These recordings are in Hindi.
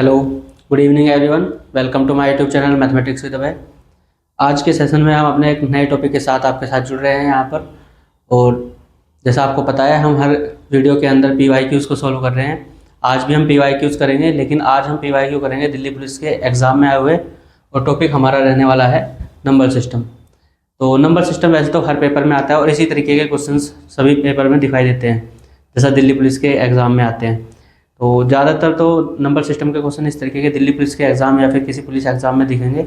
Hello, good evening everyone. Welcome to my YouTube channel mathematics with Abhay. आज के सेशन में हम अपने एक नए टॉपिक के साथ आपके साथ जुड़ रहे हैं यहाँ पर। और जैसा आपको पता है, हम हर वीडियो के अंदर PYQs को सॉल्व कर रहे हैं। आज भी हम PYQs करेंगे, लेकिन आज हम PYQ करेंगे दिल्ली पुलिस के एग्ज़ाम में आए हुए, और टॉपिक हमारा रहने वाला है नंबर सिस्टम। तो नंबर सिस्टम वैसे तो हर पेपर में आता है, और इसी तरीके के क्वेश्चंस सभी पेपर में दिखाई देते हैं, जैसा दिल्ली पुलिस के एग्ज़ाम में आते हैं। तो ज़्यादातर तो नंबर सिस्टम के क्वेश्चन इस तरीके के दिल्ली पुलिस के एग्ज़ाम या फिर किसी पुलिस एग्ज़ाम में दिखेंगे।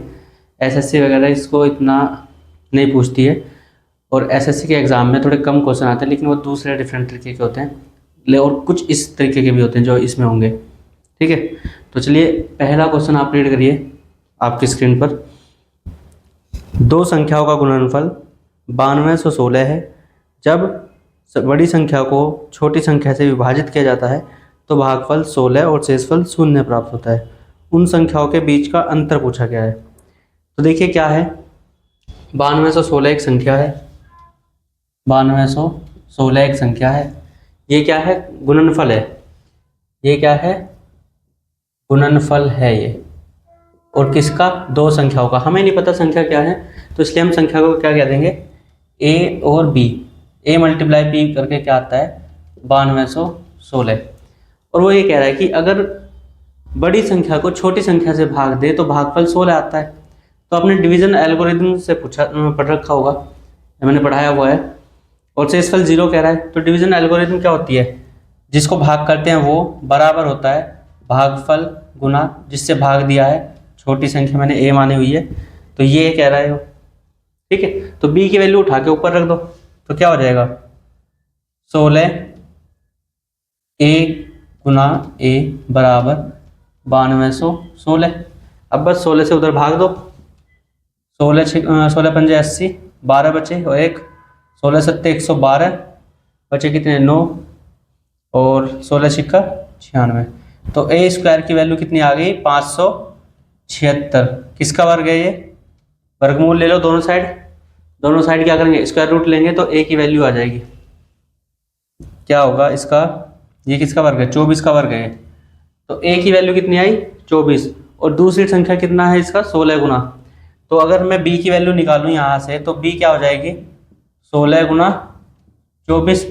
SSC वगैरह इसको इतना नहीं पूछती है, और SSC के एग्ज़ाम में थोड़े कम क्वेश्चन आते हैं, लेकिन वो दूसरे डिफरेंट तरीके के होते हैं, और कुछ इस तरीके के भी होते हैं जो इसमें होंगे। ठीक है, तो चलिए पहला क्वेश्चन आप रीड करिए आपकी स्क्रीन पर। दो संख्याओं का गुणनफल 9216 है। जब बड़ी संख्या को छोटी संख्या से विभाजित किया जाता है तो भागफल 16 और शेषफल 0 प्राप्त होता है। उन संख्याओं के बीच का अंतर पूछा गया है। तो देखिए क्या है, 9216 एक संख्या है, 9216 एक संख्या है। ये क्या है? गुणनफल है। ये क्या है? गुणनफल है ये। और किसका? दो संख्याओं का। हमें नहीं पता संख्या क्या है, तो इसलिए हम संख्या को क्या कह देंगे? A और B। A मल्टीप्लाई B करके क्या आता है? 9216। और वो ये कह रहा है कि अगर बड़ी संख्या को छोटी संख्या से भाग दे तो भागफल 16 आता है। तो आपने डिवीजन एल्गोरिथम से पढ़ रखा होगा, मैंने पढ़ाया हुआ है। और शेषफल 0 कह रहा है, तो डिवीजन एल्गोरिथम क्या होती है? जिसको भाग करते हैं वो बराबर होता है भागफल गुना जिससे भाग दिया है। छोटी संख्या मैंने A मानी हुई है, तो ये कह रहा है वो। ठीक है, तो B की वैल्यू उठा के ऊपर रख दो, तो क्या हो जाएगा? 16 A गुना A बराबर 9216। अब बस 16 से उधर भाग दो। 16 पंजे 80, 12 बचे और एक 16 सत्ते 112, बचे कितने? 9, और 16 छिक्का 96। तो A स्क्वायर की वैल्यू कितनी आ गई? 576। किसका वर्ग है ये? वर्गमूल ले लो दोनों साइड। दोनों साइड क्या करेंगे? स्क्वायर रूट लेंगे, तो A की वैल्यू आ जाएगी। क्या होगा इसका? ये किसका वर्ग है? 24 का वर्ग है। तो A की वैल्यू कितनी आई? 24। और दूसरी संख्या कितना है इसका? 16 गुना। तो अगर मैं B की वैल्यू निकालूं यहाँ से, तो B क्या हो जाएगी? 16 गुना 24।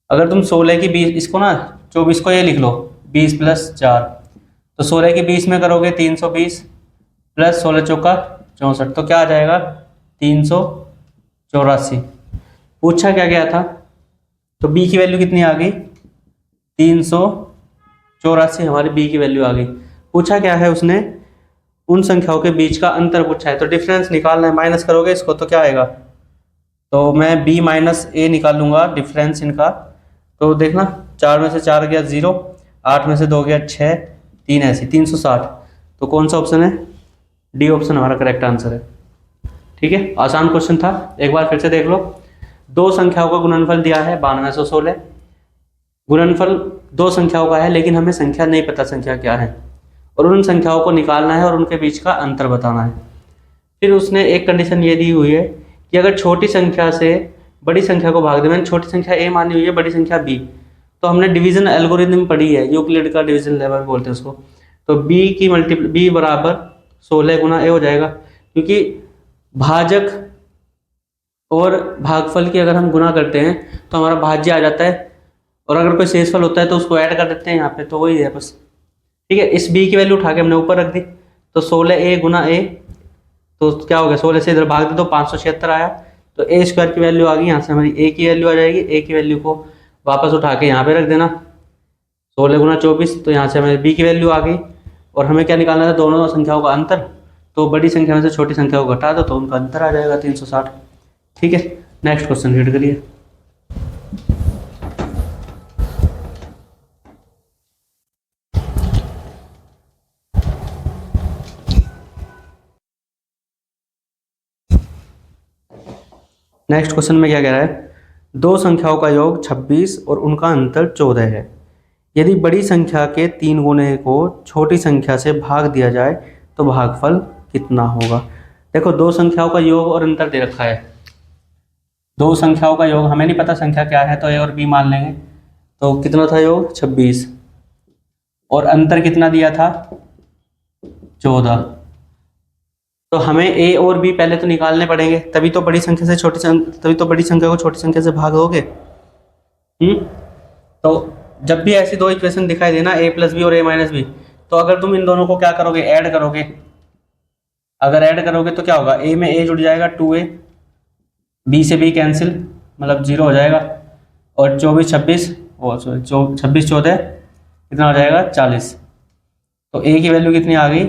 अगर तुम 16 की 20, इसको ना 24 को ये लिख लो 20 + 4, तो 16 की 20 में करोगे 320 प्लस 16 चौका 64, तो क्या आ जाएगा? 384। पूछा क्या गया था? तो B की वैल्यू कितनी आ गई? 384 हमारी B की वैल्यू आ गई। पूछा क्या है उसने? उन संख्याओं के बीच का अंतर पूछा है, तो डिफरेंस निकालना है। माइनस करोगे इसको तो क्या आएगा? तो मैं B माइनस A निकालूंगा डिफरेंस इनका। तो देखना, 4 में से 4 गया 0, 8 में से 2 गया 6, 3 ऐसी 360। तो कौन सा ऑप्शन है? D ऑप्शन हमारा करेक्ट आंसर है। ठीक है, आसान क्वेश्चन था, एक बार फिर से देख लो। दो संख्याओं का गुणनफल दिया है 9216। गुणनफल दो संख्याओं का है, लेकिन हमें संख्या नहीं पता संख्या क्या है, और उन संख्याओं को निकालना है और उनके बीच का अंतर बताना है। फिर उसने एक कंडीशन ये दी हुई है कि अगर छोटी संख्या से बड़ी संख्या को भाग दे, मैंने छोटी संख्या A मानी हुई है, बड़ी संख्या B। तो हमने डिवीजन एल्गोरिथम पढ़ी है, यूक्लिड का डिवीजन लेवल बोलते हैं उसको। तो B बराबर 16 गुना A हो जाएगा, क्योंकि भाजक और भागफल की अगर हम गुना करते हैं तो हमारा भाज्य आ जाता है, और अगर कोई शेषफल होता है तो उसको ऐड कर देते हैं यहाँ पे, तो वही है बस। ठीक है, इस B की वैल्यू उठा के हमने ऊपर रख दी, तो 16A गुना A, तो क्या हो गया? 16 से इधर भाग दे तो 576 आया। तो A स्क्वायर की वैल्यू आ गई, यहाँ से हमारी A की वैल्यू आ जाएगी। A की वैल्यू को वापस उठा के यहाँ पे रख देना, 16 गुना 24, तो यहाँ से हमारी B की वैल्यू आ गई। और हमें क्या निकालना था? दोनों संख्याओं का अंतर। तो बड़ी संख्या में से छोटी संख्या को घटा दो, तो उनका अंतर आ जाएगा 360। ठीक है, नेक्स्ट क्वेश्चन रीड करिए। नेक्स्ट क्वेश्चन में क्या कह रहा है? दो संख्याओं का योग 26 और उनका अंतर 14 है। यदि बड़ी संख्या के 3 गुणे को छोटी संख्या से भाग दिया जाए तो भागफल कितना होगा? देखो, दो संख्याओं का योग और अंतर दे रखा है। दो संख्याओं का योग, हमें नहीं पता संख्या क्या है, तो A और B मान लेंगे। तो कितना था योग? 26। और अंतर कितना दिया था, 14। तो हमें ए और बी पहले तो निकालने पड़ेंगे, तभी तो बड़ी संख्या को छोटी संख्या से भाग दोगे। तो जब भी ऐसी दो इक्वेशन दिखाई देना, ए प्लस बी और ए माइनस बी, तो अगर तुम इन दोनों को क्या करोगे, ऐड करोगे, अगर ऐड करोगे तो क्या होगा, ए में ए जुड़ जाएगा 2a, बी से बी कैंसिल, मतलब 0 हो जाएगा, और 24 26 और 26 14 कितना हो जाएगा, 40। तो ए की वैल्यू कितनी आ गई,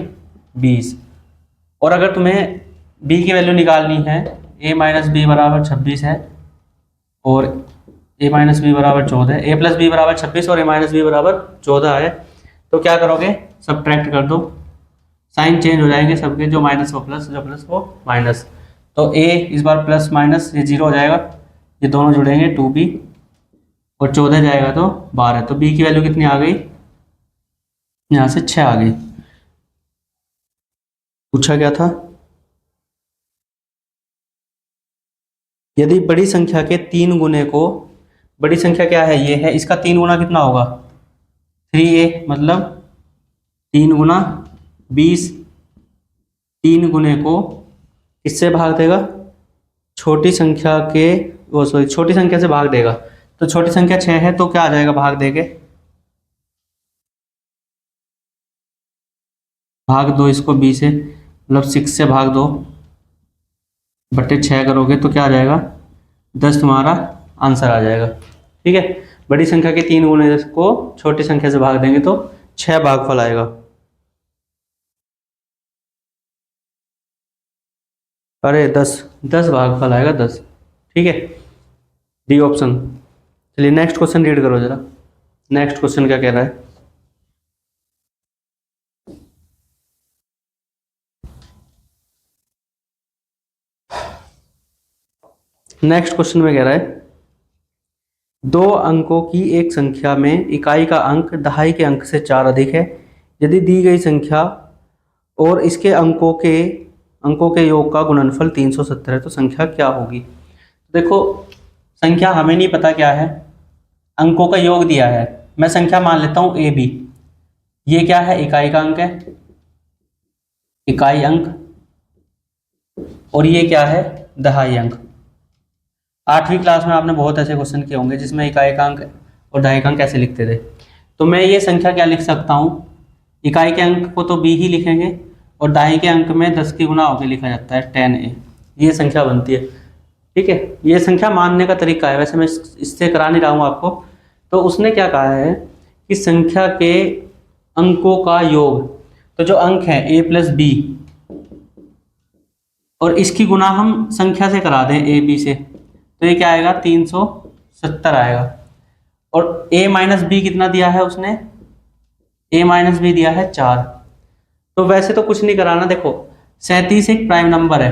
20। और अगर तुम्हें बी की वैल्यू निकालनी है, ए माइनस बी बराबर 26 है और ए माइनस बी बराबर 14 है, ए प्लस बी बराबर 26 और ए माइनस बी बराबर 14 है, तो क्या करोगे, सब्ट्रैक्ट कर दो, साइन चेंज हो जाएंगे सबके, जो माइनस वो प्लस, जो प्लस वो माइनस। तो ए इस बार प्लस माइनस ये 0 हो जाएगा, ये दोनों जुड़ेंगे 2b, और 14 जाएगा तो 12। तो b की वैल्यू कितनी आ गई, यहाँ से 6 आ गई। पूछा क्या था, यदि बड़ी संख्या के 3 गुने को, बड़ी संख्या क्या है, ये है, इसका 3 गुना कितना होगा, 3a, मतलब 3 गुना 20, 3 गुने को किससे भाग देगा, छोटी संख्या के, वो सॉरी छोटी संख्या से भाग देगा। तो छोटी संख्या 6 है, तो क्या आ जाएगा, भाग देके, भाग दो इसको b से, मतलब 6 से भाग दो, बटे 6 करोगे तो क्या आ जाएगा, 10 तुम्हारा आंसर आ जाएगा। ठीक है, बड़ी संख्या के 3 गुने को छोटी संख्या से भाग देंगे तो 6 भागफल आएगा। अरे 10 भागफल आएगा 10। ठीक है, डी ऑप्शन। चलिए नेक्स्ट क्वेश्चन रीड करो जरा, नेक्स्ट क्वेश्चन क्या कह रहा है। नेक्स्ट क्वेश्चन में कह रहा है, 2 अंकों की एक संख्या में इकाई का अंक दहाई के अंक से 4 अधिक है। यदि दी गई संख्या और इसके अंकों के योग का गुणनफल 370 है तो संख्या क्या होगी। देखो, संख्या हमें नहीं पता क्या है, अंकों का योग दिया है, मैं संख्या मान लेता हूँ ए बी, ये क्या है, इकाई का अंक है, इकाई अंक, और ये क्या है, दहाई अंक। 8वीं क्लास में आपने बहुत ऐसे क्वेश्चन किए होंगे जिसमें इकाई का अंक और दहाई का अंक कैसे लिखते थे। तो मैं ये संख्या क्या लिख सकता हूँ, इकाई के अंक को तो b ही लिखेंगे और दहाई के अंक में 10 की गुना होकर लिखा जाता है 10a, ये संख्या बनती है। ठीक है, ये संख्या मानने का तरीका है, वैसे मैं इससे करा नहीं रहा हूँ आपको। तो उसने क्या कहा है कि संख्या के अंकों का योग, तो जो अंक है a प्लस बी, और इसकी गुना हम संख्या से करा दें a b से, तो ये क्या आएगा, 370 आएगा। और a माइनस बी कितना दिया है उसने, a माइनस बी दिया है 4। तो वैसे तो कुछ नहीं कराना, देखो 37 एक प्राइम नंबर है,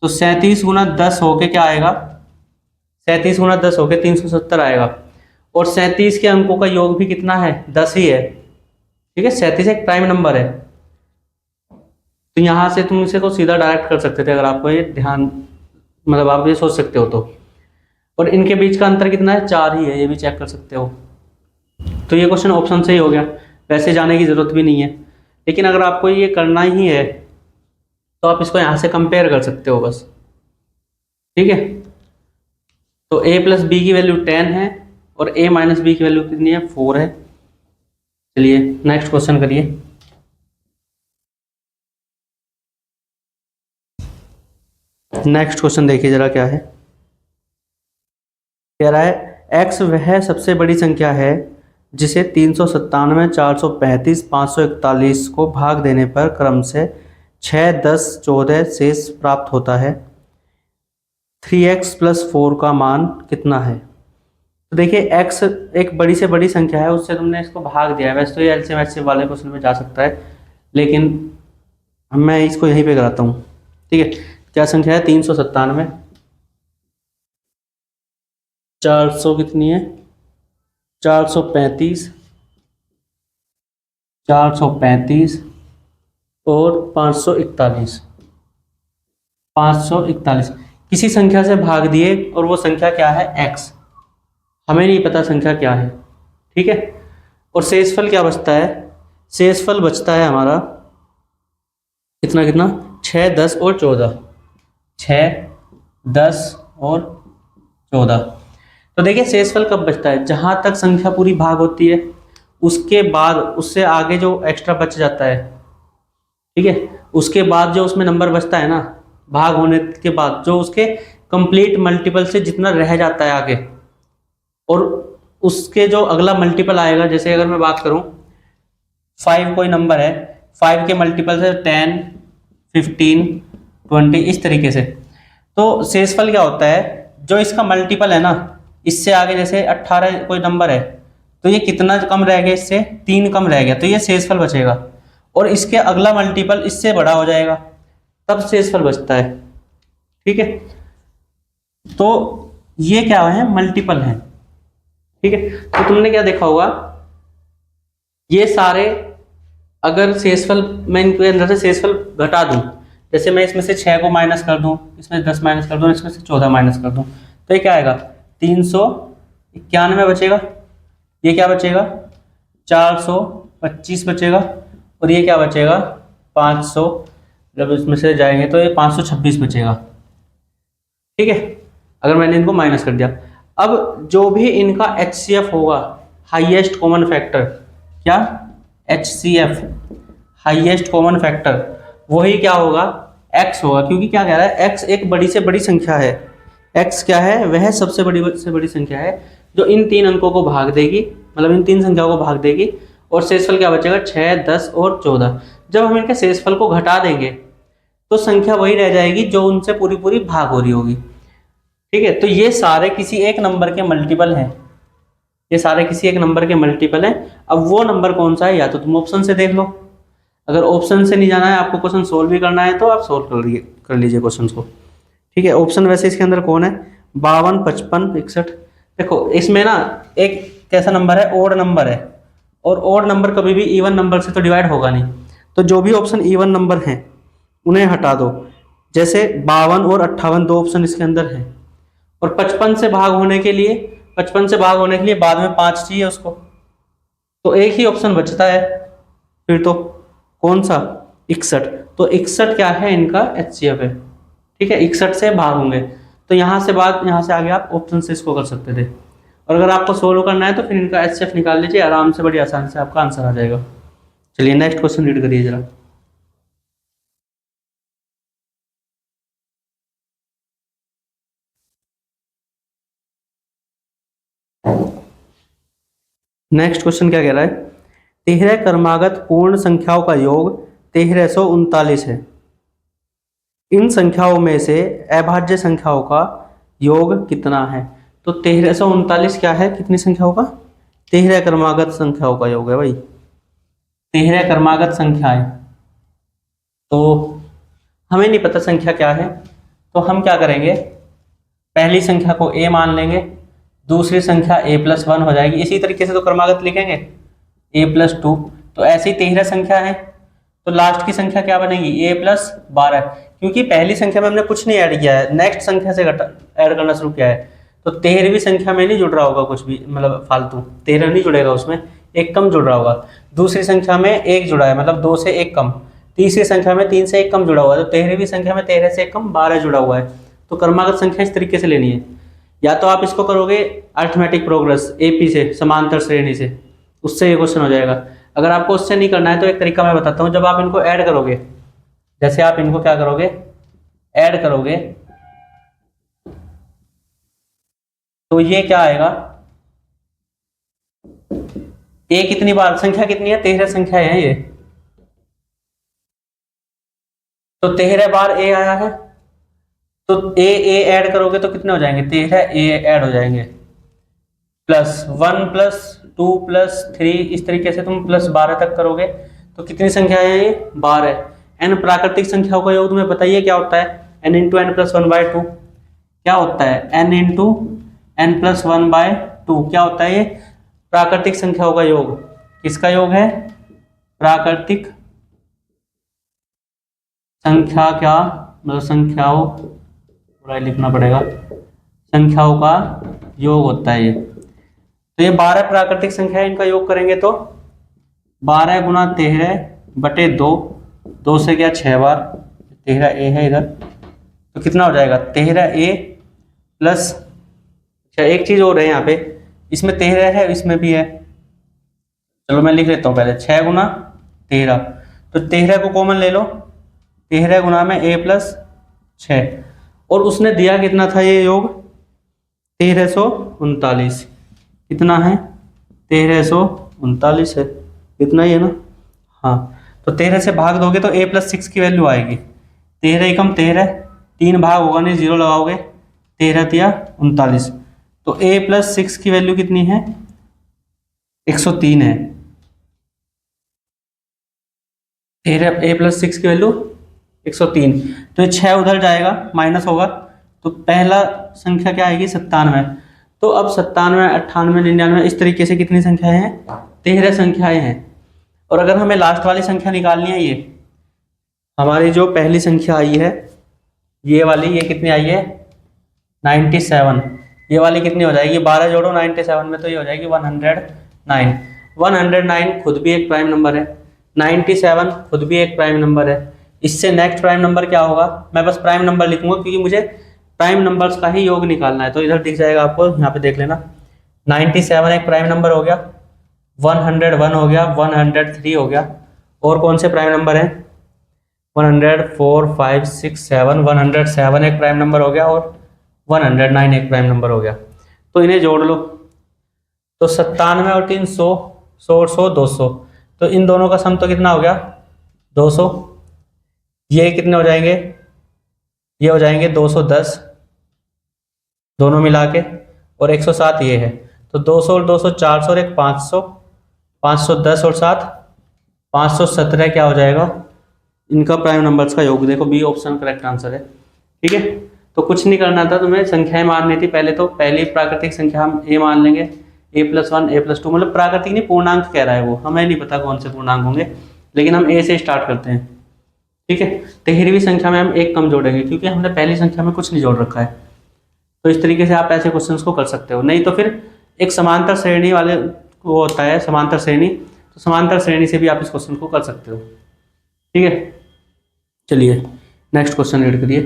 तो 37 गुना 10 होके क्या आएगा, 37 गुना 10 होके 370 आएगा। और 37 के अंकों का योग भी कितना है, 10 ही है। ठीक है, 37 एक प्राइम नंबर है, तो यहाँ से तुम इसे को सीधा डायरेक्ट कर सकते थे अगर आपको ये ध्यान, मतलब आप ये सोच सकते हो तो। और इनके बीच का अंतर कितना है, 4 ही है, ये भी चेक कर सकते हो। तो ये क्वेश्चन ऑप्शन से ही हो गया, वैसे जाने की जरूरत भी नहीं है। लेकिन अगर आपको ये करना ही है तो आप इसको यहाँ से कंपेयर कर सकते हो बस। ठीक है, तो a प्लस बी की वैल्यू 10 है और a माइनस बी की वैल्यू कितनी है, 4 है। चलिए नेक्स्ट क्वेश्चन करिए। नेक्स्ट क्वेश्चन देखिए जरा क्या है, कह रहा है x वह सबसे बड़ी संख्या है जिसे 397, 435, 541 को भाग देने पर क्रम से 6, 10, 14 शेष प्राप्त होता है। 3x प्लस 4 का मान कितना है। तो देखिए x एक बड़ी से बड़ी संख्या है, उससे तुमने इसको भाग दिया है। वैसे तो ये एलसीएम एचसीएफ वाले क्वेश्चन में जा सकता है, लेकिन मैं इसको यहीं पे कराता हूँ। ठीक है, क्या संख्या है, 397, 400 कितनी है, 435, 435 और 541, 541 किसी संख्या से भाग दिए और वो संख्या क्या है, x, हमें नहीं पता संख्या क्या है। ठीक है, और शेषफल क्या बचता है, शेषफल बचता है हमारा कितना कितना 6, 10 और 14, 6, 10 और 14। तो देखिए शेषफल कब बचता है, जहां तक संख्या पूरी भाग होती है उसके बाद उससे आगे जो एक्स्ट्रा बच जाता है, ठीक है, उसके बाद जो उसमें नंबर बचता है ना भाग होने के बाद, जो उसके कंप्लीट मल्टीपल से जितना रह जाता है आगे, और उसके जो अगला मल्टीपल आएगा, जैसे अगर मैं बात करूं 5 कोई नंबर है, 5 के मल्टीपल से 10, 15, 20 इस तरीके से। तो शेषफल क्या होता है, जो इसका मल्टीपल है ना इससे आगे, जैसे 18 कोई नंबर है तो ये कितना कम रह गया, इससे 3 कम रह गया, तो ये शेषफल बचेगा, और इसके अगला मल्टीपल इससे बड़ा हो जाएगा तब शेषफल बचता है, ठीक है। तो ये क्या है, मल्टीपल है, ठीक है। तो तुमने क्या देखा होगा, ये सारे अगर शेषफल मैं इनके अंदर से शेषफल घटा दूं, जैसे मैं इसमें से 6 को माइनस कर दूं, इसमें 10 माइनस कर दूं, इसमें से 14 माइनस कर दूं, तो ये क्या आएगा 391 बचेगा, ये क्या बचेगा 425 बचेगा, और ये क्या बचेगा 500, जब इसमें से जाएंगे तो ये 526 बचेगा, ठीक है, अगर मैंने इनको माइनस कर दिया। अब जो भी इनका HCF होगा, हाईएस्ट कॉमन फैक्टर, क्या HCF हाईएस्ट कॉमन फैक्टर, वही क्या होगा x होगा, क्योंकि क्या कह रहा है x एक बड़ी से बड़ी संख्या है, x क्या है वह सबसे बड़ी से बड़ी संख्या है जो इन 3 अंकों को भाग देगी, मतलब इन 3 संख्याओं को भाग देगी, और शेषफल क्या बचेगा 6, 10 और 14। जब हम इनके शेषफल को घटा देंगे तो संख्या वही रह जाएगी जो उनसे पूरी पूरी भाग हो रही होगी, ठीक है। तो ये सारे किसी एक नंबर के मल्टीपल हैं, ये सारे किसी एक नंबर के मल्टीपल हैं। अब वो नंबर कौन सा है, या तो तुम ऑप्शन से देख लो, अगर ऑप्शन से नहीं जाना है, आपको क्वेश्चन सोल्व भी करना है तो आप सोल्व कर लीजिए क्वेश्चन को, ठीक है। ऑप्शन वैसे इसके अंदर कौन है 52, 55, 61। देखो इसमें ना एक कैसा नंबर है, ओड नंबर है, और ओड नंबर कभी भी इवन नंबर से तो डिवाइड होगा नहीं, तो जो भी ऑप्शन इवन नंबर हैं उन्हें हटा दो, जैसे 52 और 58 दो ऑप्शन इसके अंदर है, और 55 से भाग होने के लिए, 55 से भाग होने के लिए बाद में 5 चाहिए उसको, तो एक ही ऑप्शन बचता है फिर, तो कौन सा 61। तो 61 क्या है इनका HCF है, ठीक है, 61 से भाग होंगे, तो यहाँ से आगे आप ऑप्शन से इसको कर सकते थे, और अगर आपको सोल्व करना है तो फिर इनका HCF निकाल लीजिए, आराम से बड़ी आसानी से आपका आंसर आ जाएगा। चलिए नेक्स्ट क्वेश्चन रीड करिए जरा। नेक्स्ट क्वेश्चन क्या कह रहा है, 13 क्रमागत पूर्ण संख्याओं का योग 1339 है, इन संख्याओं में से अभाज्य संख्याओं का योग कितना है। तो 1339 क्या है, कितनी संख्याओं का, 13 क्रमागत संख्याओं का योग है भाई, 13 क्रमागत संख्याएं। तो हमें नहीं पता संख्या क्या है, तो हम क्या करेंगे, पहली संख्या को a मान लेंगे, दूसरी संख्या a+1 हो जाएगी, इसी तरीके से तो क्रमागत लिखेंगे a+2। तो ऐसी 13 संख्या है, तो लास्ट की संख्या क्या बनेगी a+12, क्योंकि पहली संख्या में हमने कुछ नहीं ऐड किया है, नेक्स्ट संख्या से ऐड करना शुरू किया है, तो 13वीं संख्या में नहीं जुड़ रहा होगा कुछ भी, मतलब फालतू 13 नहीं जुड़ेगा, उसमें एक कम जुड़ रहा होगा, दूसरी संख्या में 1 जुड़ा है, मतलब 2 से 1 कम, तीसरी संख्या में 3 से 1 कम जुड़ा हुआ है, तो 13वीं संख्या में 13 से 1 कम 12 जुड़ा हुआ है। तो क्रमागत संख्या इस तरीके से लेनी है, या तो आप इसको करोगे अरिथमेटिक प्रोग्रेस AP से, समांतर श्रेणी से, उससे ये क्वेश्चन हो जाएगा। अगर आपको उससे नहीं करना है तो एक तरीका मैं बताता हूँ, जब आप इनको ऐड करोगे, जैसे आप इनको क्या करोगे ऐड करोगे, तो ये क्या आएगा, ए कितनी बार संख्या कितनी है 13 संख्या है ये, तो 13 बार ए आया है, तो ए ऐड करोगे तो कितने हो जाएंगे 13 ए ऐड हो जाएंगे, +1 +2 +3, इस तरीके से तुम +12 तक करोगे तो कितनी संख्या है ये 12। n प्राकृतिक संख्याओं का योग तुम्हें बताइए क्या होता है, n × n + 1/2 क्या होता है, n × n + 1/2 क्या होता है, ये प्राकृतिक संख्याओं का योग। किसका योग है, प्राकृतिक संख्या, क्या मतलब संख्याओं, थोड़ा लिखना पड़ेगा, संख्याओं का योग होता है ये, तो ये 12 प्राकृतिक संख्या है, इनका योग करेंगे तो 12 गुना 13 बटे 2, 2 से गया 6 बार, 13a है इधर, तो कितना हो जाएगा 13a प्लस, अच्छा एक चीज और है यहाँ पे, इसमें 13 है इसमें भी है, चलो मैं लिख लेता हूँ पहले, 6 गुना 13, तो 13 को कॉमन ले लो, 13 गुना में a प्लस 6, और उसने दिया कितना था ये योग 1339, कितना है 1339 है, इतना ही है ना। हाँ तो 13 से भाग दोगे तो a प्लस 6 की वैल्यू आएगी, 13 एकम 13, 3 भाग होगा नहीं, 0 लगाओगे, 13 तिया 39, तो a प्लस 6 की वैल्यू कितनी है 103 है, 13 a प्लस 6 की वैल्यू 103, तो ये 6 उधर जाएगा माइनस होगा, तो पहला संख्या क्या आएगी 97। तो अब 97, 98, 99 इस तरीके से कितनी संख्याएं हैं 13 संख्याएं हैं। और अगर हमें लास्ट वाली संख्या निकालनी है, ये हमारी जो पहली संख्या आई है ये वाली, ये कितनी आई है 97, ये वाली कितनी हो जाएगी 12 जोड़ो 97 में तो ये हो जाएगी 109। 109 खुद भी एक प्राइम नंबर है, 97 खुद भी एक प्राइम नंबर है। इससे नेक्स्ट प्राइम नंबर क्या होगा, मैं बस प्राइम नंबर लिखूंगा क्योंकि मुझे प्राइम नंबर्स का ही योग निकालना है, तो इधर दिख जाएगा आपको, यहाँ पे देख लेना, 97 एक प्राइम नंबर हो गया, 101 हो गया, 103 हो गया, और कौन से प्राइम नंबर हैं 104, 5, 6, 7, 107 एक प्राइम नंबर हो गया, और 109 एक प्राइम नंबर हो गया। तो इन्हें जोड़ लो, तो 97 और 3 100, 100 और 100 200, तो इन दोनों का सम तो कितना हो गया 200, ये कितने हो जाएंगे, ये हो जाएंगे 210 दोनों मिला के, और 107 ये है, तो 200 और 200 400 और एक 500, 510 और 7 517 क्या हो जाएगा इनका प्राइम नंबर्स का योग। देखो बी ऑप्शन करेक्ट आंसर है। ठीक है, तो कुछ नहीं करना था, तुम्हें संख्याएं मारनी थी पहले, तो पहली प्राकृतिक संख्या हम ए मान लेंगे, a+1 a+2, मतलब प्राकृतिक नहीं पूर्णांक कह रहा है वो, हमें नहीं पता कौन से पूर्णांक होंगे, लेकिन हम ए से स्टार्ट करते हैं। ठीक है, 13वीं संख्या में हम एक कम जोड़ेंगे क्योंकि हमने पहली संख्या में कुछ नहीं जोड़ रखा है। तो इस तरीके से आप ऐसे क्वेश्चंस को कर सकते हो, नहीं तो फिर एक समांतर श्रेणी वाले वो होता है समांतर श्रेणी, तो समांतर श्रेणी से भी आप इस क्वेश्चन को कर सकते हो। ठीक है, चलिए नेक्स्ट क्वेश्चन रीड करिए।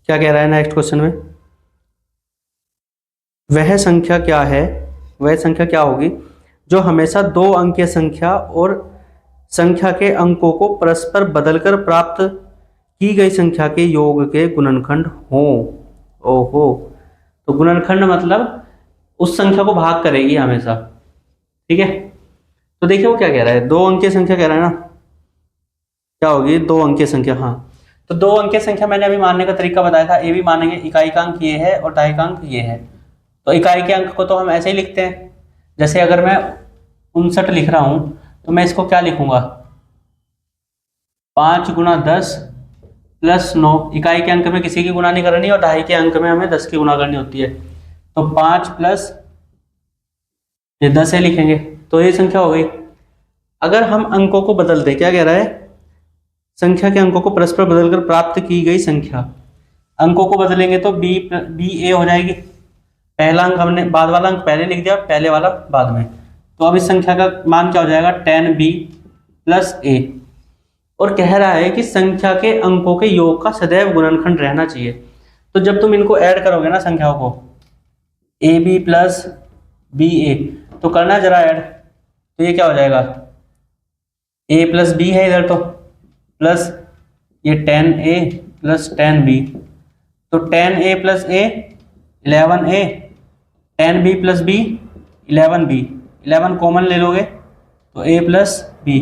क्या कह रहा है नेक्स्ट क्वेश्चन में, वह संख्या क्या है, वह संख्या क्या होगी जो हमेशा 2 अंकीय संख्या और संख्या के अंकों को परस्पर बदलकर प्राप्त की गई संख्या के योग के गुणनखंड हो। ओहो, तो गुणनखंड मतलब उस संख्या को भाग करेगी हमेशा। ठीक है, तो देखिए वो क्या कह रहा है, 2 अंकीय संख्या कह रहा है ना, क्या होगी 2 अंकीय संख्या। हाँ, तो 2 अंकीय संख्या मैंने अभी मानने का तरीका बताया था, ए भी मानेंगे, इकाई का अंक ये है और दहाई का अंक ये है। तो इकाई के अंक को तो हम ऐसे ही लिखते हैं, जैसे अगर मैं 59 लिख रहा हूं तो मैं इसको क्या लिखूंगा 5 गुना 10 प्लस 9, इकाई के अंक में किसी की गुना नहीं करनी और दहाई के अंक में हमें 10 की गुना करनी होती है, तो 5 प्लस ये 10 है लिखेंगे, तो ये संख्या हो गई। अगर हम अंकों को बदल दें, क्या कह रहा है, संख्या के अंकों को परस्पर बदलकर प्राप्त की गई संख्या, अंकों को बदलेंगे तो बी ए हो जाएगी, पहला अंक हमने बाद वाला अंक पहले लिख दिया, पहले वाला बाद में, तो अब इस संख्या का मान क्या हो जाएगा 10b प्लस a, और कह रहा है कि संख्या के अंकों के योग का सदैव गुणनखंड रहना चाहिए। तो जब तुम इनको ऐड करोगे ना संख्याओं को ab प्लस बी ए, तो करना जरा ऐड, तो ये क्या हो जाएगा a प्लस बी है इधर, तो प्लस ये 10a प्लस 10b, तो 10a plus a 11a, 10b plus b 11b, 11 common ले लोगे तो a प्लस b,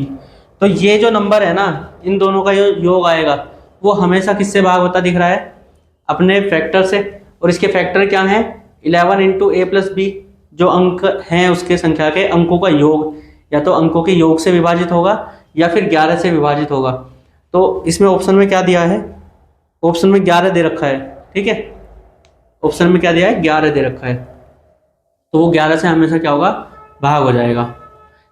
तो ये जो नंबर है ना इन दोनों का जो योग आएगा वो हमेशा किससे भाग होता दिख रहा है, अपने फैक्टर से, और इसके फैक्टर क्या है 11 इंटू a प्लस बी, जो अंक हैं उसके संख्या के अंकों का योग या तो अंकों के योग से विभाजित होगा या फिर 11 से विभाजित होगा। तो इसमें ऑप्शन में क्या दिया है, ऑप्शन में 11 दे रखा है। ठीक है, ऑप्शन में क्या दिया है 11 दे रखा है, तो वो 11 से हमेशा क्या होगा भाग हो जाएगा।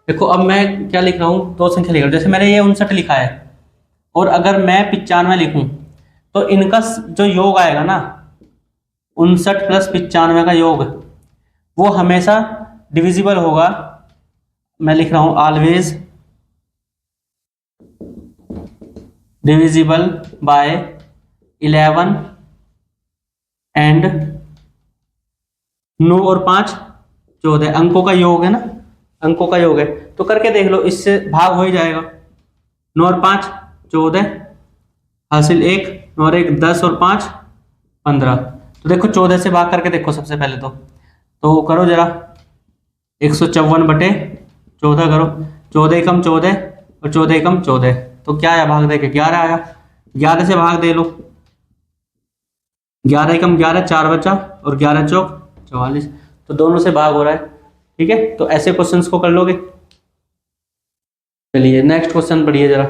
देखो अब मैं क्या लिख रहा हूँ, दो संख्या लिख रहा हूँ। जैसे मैंने ये 59 लिखा है और अगर मैं 95 लिखूं तो इनका जो योग आएगा ना, 59 प्लस 95 का योग, वो हमेशा डिविजिबल होगा। मैं लिख रहा हूं ऑलवेज डिविजिबल बाय 11 एंड 9 और 5 14, अंकों का योग है ना, अंकों का योग है। तो करके देख लो, इससे भाग हो ही जाएगा। 9 और 5 14, हासिल 1, 9 और 1 10 और 5 15। तो देखो 14 से भाग करके देखो सबसे पहले तो करो जरा, 154/14 करो। 14 एकम 14 और 14 एकम 14, तो क्या आया भाग दे के 11 आया। 11 से भाग दे लो, 11 एकम 11, 4 बचा और 11 चौक 44। तो दोनों से भाग हो रहा है। ठीक है, तो ऐसे क्वेश्चंस को कर लोगे। चलिए नेक्स्ट क्वेश्चन पढ़िए जरा।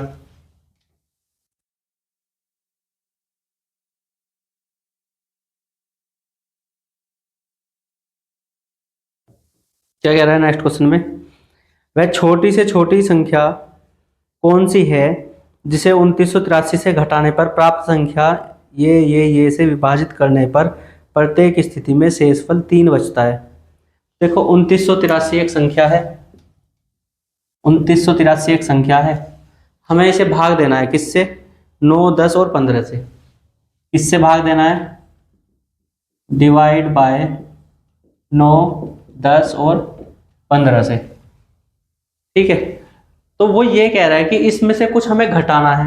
क्या कह रहा है नेक्स्ट क्वेश्चन में, वह छोटी से छोटी संख्या कौन सी है जिसे 2983 से घटाने पर प्राप्त संख्या ये से विभाजित करने पर प्रत्येक स्थिति में शेषफल 3 बचता है। देखो 2983 एक संख्या है, 2983 एक संख्या है, हमें इसे भाग देना है किससे, 9 10 और 15 से। किससे भाग देना है, डिवाइड बाय 9 10 और 15 से। ठीक है, तो वो ये कह रहा है कि इसमें से कुछ हमें घटाना है।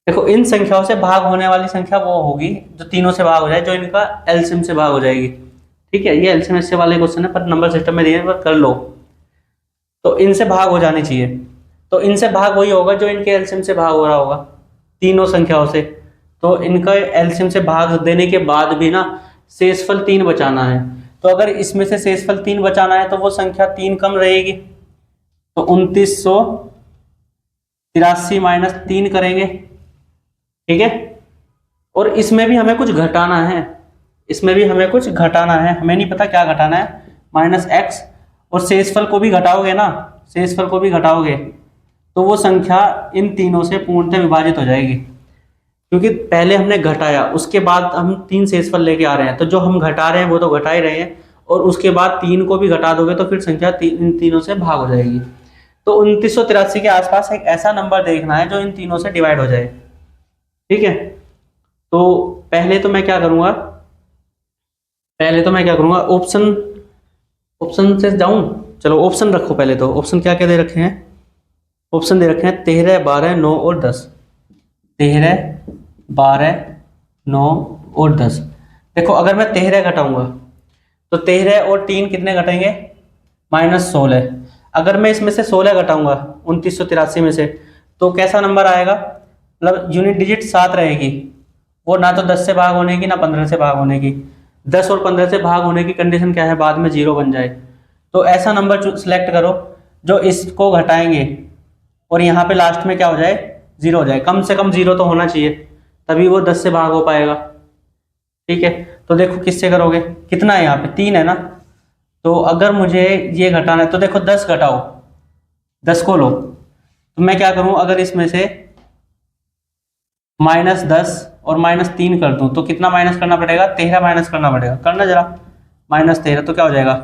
देखो इन संख्याओं से भाग होने वाली संख्या वो होगी जो तीनों से भाग हो जाए, जो इनका एलसीएम से भाग हो जाएगी। ठीक है, ये एलसीएम इससे वाले क्वेश्चन है पर नंबर सिस्टम में दिए, पर कर लो। तो इनसे भाग हो जानी चाहिए, तो इनसे भाग वही होगा जो इनके एलसीएम से भाग हो रहा होगा, तीनों संख्याओं से। तो इनका एलसीएम से भाग देने के बाद भी ना शेषफल 3 बचाना है। तो अगर इसमें से शेषफल 3 बचाना है तो वो संख्या 3 कम रहेगी, तो 2983 माइनस 3 करेंगे। ठीक है, और इसमें भी हमें कुछ घटाना है, इसमें भी हमें कुछ घटाना है, हमें नहीं पता क्या घटाना है, -x। और शेषफल को भी घटाओगे ना, शेषफल को भी घटाओगे तो वो संख्या इन तीनों से पूर्णतः विभाजित हो जाएगी, क्योंकि पहले हमने घटाया उसके बाद हम 3 शेषफल लेके आ रहे हैं। तो जो हम घटा रहे हैं वो तो घटा ही रहे हैं, और उसके बाद 3 को भी घटा दोगे तो फिर संख्या इन तीनों से भाग हो जाएगी। तो 2983 के आसपास एक ऐसा नंबर देखना है जो इन तीनों से डिवाइड हो जाए। ठीक है, तो पहले तो मैं क्या करूंगा, ऑप्शन से जाऊं। चलो ऑप्शन रखो पहले, तो ऑप्शन क्या क्या दे रखे हैं, ऑप्शन दे रखे हैं 13 12 9 और 10। 13 12 9 और 10। देखो अगर मैं 13 घटाऊंगा तो 13 और 3 कितने घटेंगे, -16। अगर मैं इसमें से 16 घटाऊंगा 2983 में से, तो कैसा नंबर आएगा, मतलब यूनिट डिजिट 7 रहेगी, वो ना तो 10 से भाग होने की ना 15 से भाग होने की। 10 और 15 से भाग होने की कंडीशन क्या है, बाद में 0 बन जाए। तो ऐसा नंबर सिलेक्ट करो जो इसको घटाएंगे और यहाँ पे लास्ट में क्या हो जाए, 0 हो जाए। कम से कम 0 तो होना चाहिए, तभी वो 10 से भाग हो पाएगा। ठीक है, तो देखो किससे करोगे, कितना है यहाँ पे 3 है ना, तो अगर मुझे ये घटाना है तो देखो 10 घटाओ, 10 को लो। तो मैं क्या करूं, अगर इसमें से -10 और -3 कर दूं तो कितना माइनस करना पड़ेगा, 13 माइनस करना पड़ेगा, करना जरा। -13 तो क्या हो जाएगा,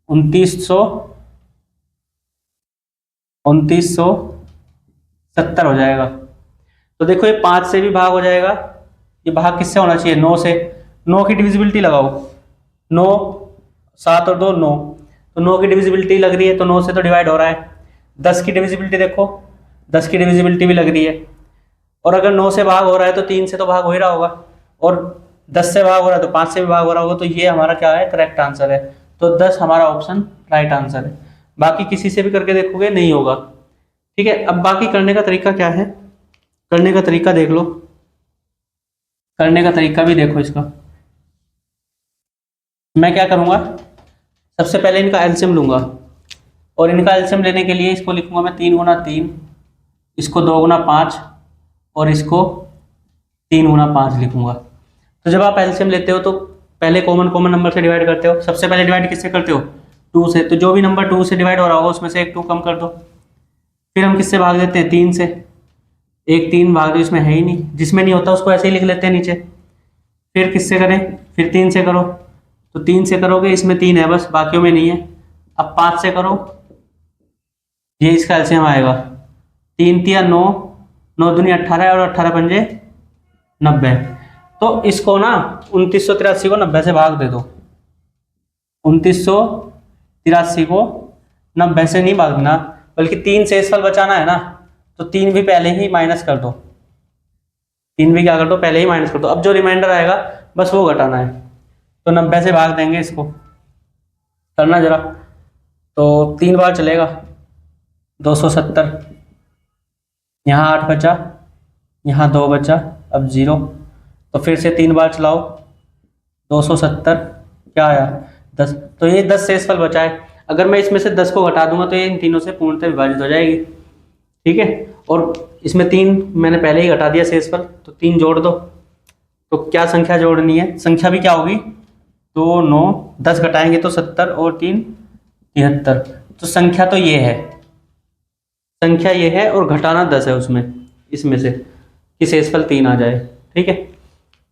2970 हो जाएगा। तो देखो ये 5 से भी भाग हो जाएगा, ये भाग किससे होना चाहिए, 9 से। 9 की डिविजिबिलिटी लगाओ, 9 7 और 2 9, तो 9 की डिविजिबिलिटी लग रही है तो 9 से तो डिवाइड हो रहा है। 10 की डिविजिबिलिटी देखो, 10 की डिविजिबिलिटी भी लग रही है, और अगर 9 से भाग हो रहा है तो 3 से तो भाग हो ही रहा होगा, और 10 से भाग हो रहा है तो 5 से भी भाग हो रहा होगा। तो ये हमारा क्या है, करेक्ट आंसर है। तो 10 हमारा ऑप्शन राइट आंसर है। बाकी किसी से भी करके देखोगे नहीं होगा। ठीक है, अब बाकी करने का तरीका क्या है, करने का तरीका देख लो, करने का तरीका भी देखो इसका। मैं क्या करूंगा, सबसे पहले इनका एलसीएम लूंगा, और इनका एलसीएम लेने के लिए इसको लिखूंगा मैं 3 गुना 3, इसको 2 गुना 5 और इसको 3 गुना 5 लिखूंगा। तो जब आप एलसीएम लेते हो तो पहले कॉमन नंबर से डिवाइड करते हो। सबसे पहले डिवाइड किससे करते हो, 2 से, तो जो भी नंबर 2 से डिवाइड हो रहा होगा उसमें से एक 2 कम कर दो। फिर हम किससे भाग देते हैं, 3 से, एक 3 भाग दो, इसमें है ही नहीं, जिसमें नहीं होता उसको ऐसे ही लिख लेते हैं नीचे। फिर किससे करें, फिर 3 से करो, तो 3 से करोगे, इसमें 3 है बस, बाकियों में नहीं है। अब 5 से करो, ये इसका एलसीएम आएगा, 3 तिया 9, 9 दूनी 18 और 18 पंजे 90। तो इसको ना 2983 को 90 से भाग दे दो, 2983 को 90 से नहीं भागना, बल्कि 3 शेषफल बचाना है ना, तो 3 भी पहले ही माइनस कर दो, 3 भी क्या कर दो, पहले ही माइनस कर दो। अब जो रिमाइंडर आएगा बस वो घटाना है, तो 90 से भाग देंगे इसको, करना जरा, तो 3 बार चलेगा, 270, यहाँ 8 बचा, यहाँ 2 बचा, अब 0, तो फिर से 3 बार चलाओ, 270, क्या आया 10, तो ये 10 शेषफल बचा है। अगर मैं इसमें से 10 को घटा दूंगा तो ये इन तीनों से पूर्णतः विभाजित हो जाएगी, ठीक है। और इसमें 3 मैंने पहले ही घटा दिया शेषफल, तो 3 जोड़ दो, तो क्या संख्या जोड़नी है, संख्या भी क्या होगी, 2 9, 10 घटाएंगे तो 70 और 3 73, तो संख्या तो ये है, संख्या ये है और घटाना 10 है उसमें, इसमें से कि शेषफल 3 आ जाए, ठीक है।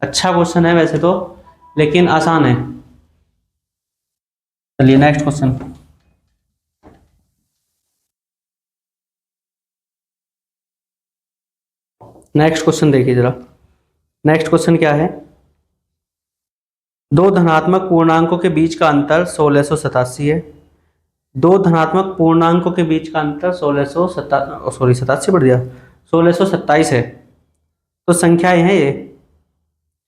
अच्छा क्वेश्चन है वैसे तो, लेकिन आसान है। चलिए नेक्स्ट क्वेश्चन। नेक्स्ट क्वेश्चन देखिए जरा, नेक्स्ट क्वेश्चन क्या है, दो धनात्मक पूर्णांकों के बीच का अंतर 1687 है, दो धनात्मक पूर्णांकों के बीच का अंतर 87 बढ़ गया, 1627 है, तो संख्याएं हैं ये,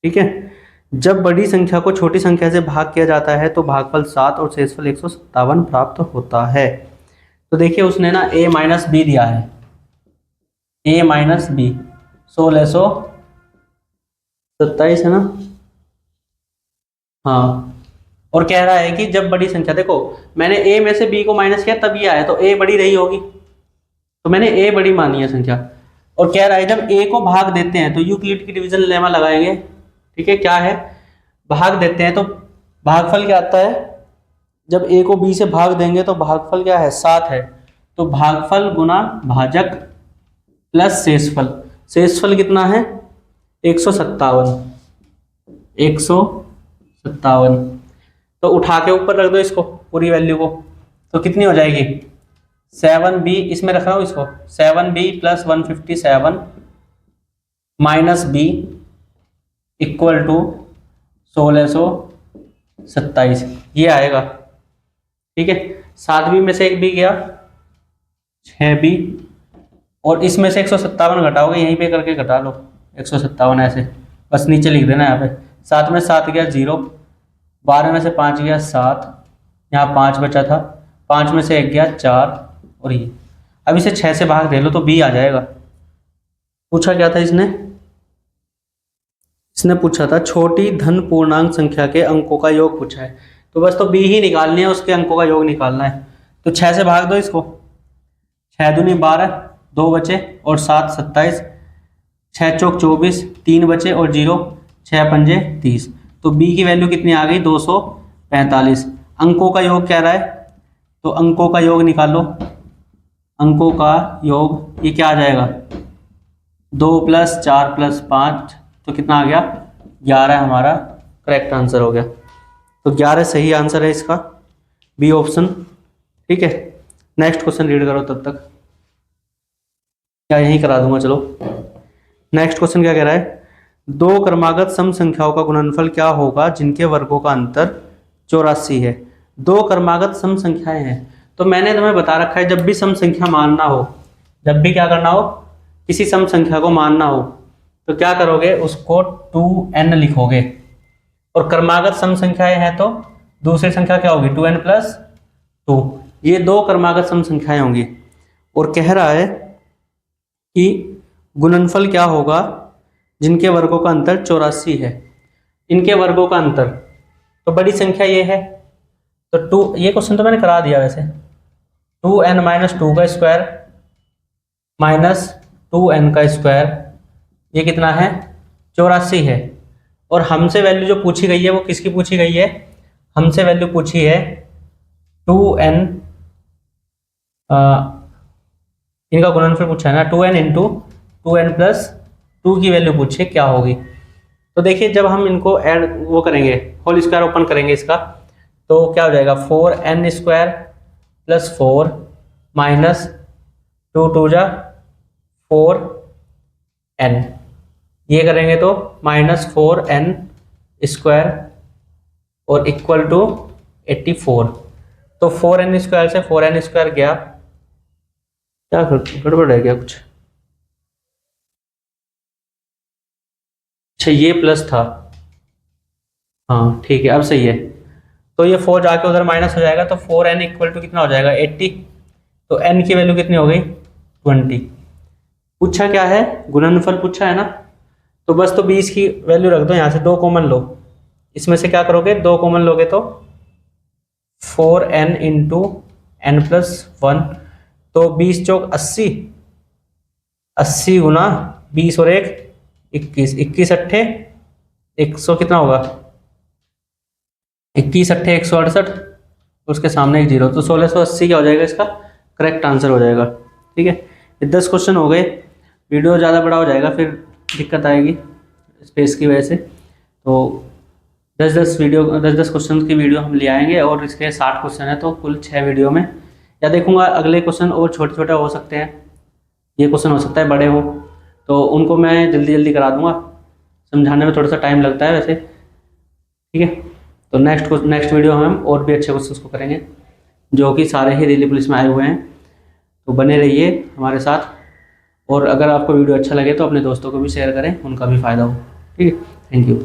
ठीक है। जब बड़ी संख्या को छोटी संख्या से भाग किया जाता है तो भागफल 7 और शेषफल 157 प्राप्त होता है। तो देखिए उसने ना a माइनस बी दिया है, a माइनस बी 1627 है ना, हाँ, और कह रहा है कि जब बड़ी संख्या, देखो मैंने a में से b को माइनस किया तब ये आया, तो a बड़ी रही होगी, तो मैंने a बड़ी मानी है संख्या। और कह रहा है जब a को भाग देते हैं तो यूक्लिड की डिवीजन लेमा लगाएंगे, ठीक है। क्या है, भाग देते हैं तो भागफल क्या आता है, जब a को b से भाग देंगे तो भागफल क्या है, 7 है, तो भागफल गुना भाजक प्लस शेषफल, शेषफल कितना है 157, 157, तो उठा के ऊपर रख दो इसको पूरी वैल्यू को, तो कितनी हो जाएगी 7b, इसमें रख रहा हूँ इसको, 7b plus 157 minus b equal to 1627, ये आएगा, ठीक है। 7b में से एक b गया, 6b, और इसमें से 157 घटाओगे, यहीं पे करके घटा लो 157 ऐसे, बस नीचे लिख देना यहाँ पे, 7 में 7 गया 0, 12 में से 5 गया 7, यहाँ 5 बचा था, 5 में से 1 गया 4, और ये अब इसे 6 से भाग दे लो तो b आ जाएगा। पूछा क्या था इसने, इसने पूछा था छोटी धन पूर्णांक संख्या के अंकों का योग पूछा है, तो बस तो b ही निकालनी है, उसके अंकों का योग निकालना है, तो 6 से भाग दो इसको, 6 दूनी 12, 2 बचे और 7 27, 6 चौक 24, 3 बचे और 0, 6 पंजे 30, तो b की वैल्यू कितनी आ गई 245। अंकों का योग कह रहा है, तो अंकों का योग निकालो, अंकों का योग ये क्या आ जाएगा 2 + 4 + 5, तो कितना आ गया 11, हमारा करेक्ट आंसर हो गया, तो 11 सही आंसर है इसका, बी ऑप्शन, ठीक है। नेक्स्ट क्वेश्चन रीड करो तब तक, क्या यहीं करा दूंगा, चलो। नेक्स्ट क्वेश्चन क्या कह रहा है, दो क्रमागत सम संख्याओं का गुणनफल क्या होगा जिनके वर्गों का अंतर 84 है। दो क्रमागत सम संख्याएं हैं, तो मैंने तुम्हें बता रखा है जब भी सम संख्या मानना हो, जब भी क्या करना हो, किसी सम संख्या को मानना हो, तो क्या करोगे, उसको 2n लिखोगे, और क्रमागत सम संख्याएं हैं तो दूसरी संख्या क्या होगी 2n + 2, ये दो क्रमागत सम संख्याएं होंगी। और कह रहा है कि गुणनफल क्या होगा जिनके वर्गों का अंतर 84 है, इनके वर्गों का अंतर, तो बड़ी संख्या ये है, तो 2, ये क्वेश्चन तो मैंने करा दिया वैसे, 2n - 2 का स्क्वायर माइनस 2n का स्क्वायर, ये कितना है 84 है। और हमसे वैल्यू जो पूछी गई है वो किसकी पूछी गई है, हमसे वैल्यू पूछी है 2n, इनका गुणनफल पूछा है ना, 2n इंटू 2n प्लस 2 की वैल्यू पूछे क्या होगी। तो देखिए जब हम इनको ऐड वो करेंगे, होल स्क्वायर ओपन करेंगे इसका, तो क्या हो जाएगा 4n स्क्वायर प्लस 4 माइनस 2 2 जा 4n, ये करेंगे तो -4n स्क्वायर और इक्वल टू 84। तो 4n स्क्वायर से 4n स्क्वायर गया, क्या गड़बड़ है क्या कुछ, अच्छा ये प्लस था, हाँ ठीक है अब सही है। तो ये 4 जाके उधर माइनस हो जाएगा, तो 4n इक्वल टू कितना हो जाएगा 80। तो n की वैल्यू कितनी हो गई 20। पूछा क्या है, गुणनफल पूछा है ना, तो बस तो 20 की वैल्यू रख दो, यहाँ से 2 कॉमन लो, इसमें से क्या करोगे 2 कॉमन लोगे तो 4n इंटू n प्लस 1, तो 20 चौक 80, 80 गुना 20 और 1 21, 21 अट्ठे 100 कितना होगा 21 अट्ठे 168, उसके सामने एक जीरो, तो 1680 क्या हो जाएगा इसका करेक्ट आंसर हो जाएगा। ठीक है, ये 10 क्वेश्चन हो गए, वीडियो ज़्यादा बड़ा हो जाएगा फिर दिक्कत आएगी स्पेस की वजह से। तो 10-10 क्वेश्चन की वीडियो हम ले आएंगे, और इसके 60 क्वेश्चन है तो कुल 6 वीडियो में, या देखूंगा अगले क्वेश्चन और छोटे छोटे हो सकते हैं, ये क्वेश्चन हो सकता है बड़े हो, तो उनको मैं जल्दी जल्दी करा दूंगा, समझाने में थोड़ा सा टाइम लगता है वैसे। ठीक है, तो नेक्स्ट वीडियो हम और भी अच्छे क्वेश्चन को करेंगे, जो कि सारे ही दिल्ली पुलिस में आए हुए हैं। तो बने रहिए हमारे साथ, और अगर आपको वीडियो अच्छा लगे तो अपने दोस्तों को भी शेयर करें, उनका भी फ़ायदा हो। ठीक है, थैंक यू।